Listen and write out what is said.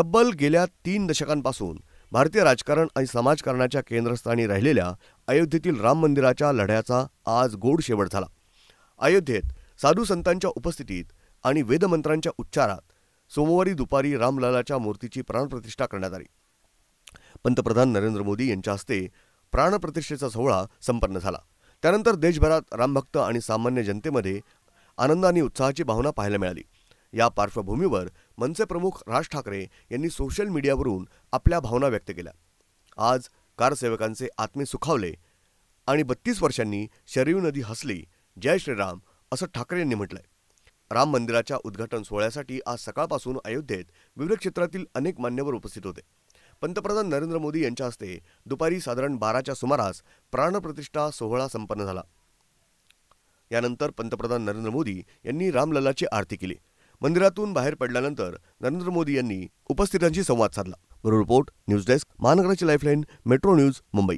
तब्बल गेल्या 3 दशकांपासून भारतीय राजकारण आणि समाजकारणाच्या केंद्रस्थानी राहिलेल्या अयोध्येतील राम मंदिराच्या लढ्याचा आज गोड शेवट झाला. अयोध्येत साधू संतांच्या उपस्थितीत आणि वेदमंत्रांच्या उच्चारात सोमवारी दुपारी रामललाच्या मूर्तीची प्राणप्रतिष्ठा करण्यात आली. पंतप्रधान नरेंद्र मोदी यांच्या हस्ते प्राणप्रतिष्ठेचा सोहळा संपन्न झाला. त्यानंतर देशभरात रामभक्त आणि सामान्य जनतेमध्ये आनंद आणि उत्साहाची भावना पाहायला मिळाली. या पार्श्वभूमीवर मनसे प्रमुख राज ठाकरे यांनी सोशल मीडियावरून आपल्या भावना व्यक्त केल्या. आज कारसेवकांचे आत्मे सुखावले आणि 32 वर्षांनी शरयू नदी हसली, जय श्रीराम असं ठाकरे यांनी म्हटलंय. राम मंदिराच्या उद्घाटन सोहळ्यासाठी आज सकाळपासून अयोध्येत विविध क्षेत्रातील अनेक मान्यवर उपस्थित होते. पंतप्रधान नरेंद्र मोदी यांच्या हस्ते दुपारी साधारण 12च्या सुमारास प्राणप्रतिष्ठा सोहळा संपन्न झाला. यानंतर पंतप्रधान नरेंद्र मोदी यांनी रामललाची आरती केली. मंदिरातून बाहेर पडल्यानंतर नरेंद्र मोदी यांनी उपस्थितांशी संवाद साधला. ब्युरो रिपोर्ट, न्यूज डेस्क, महानगराची लाईफलाईन, मेट्रो न्यूज, मुंबई.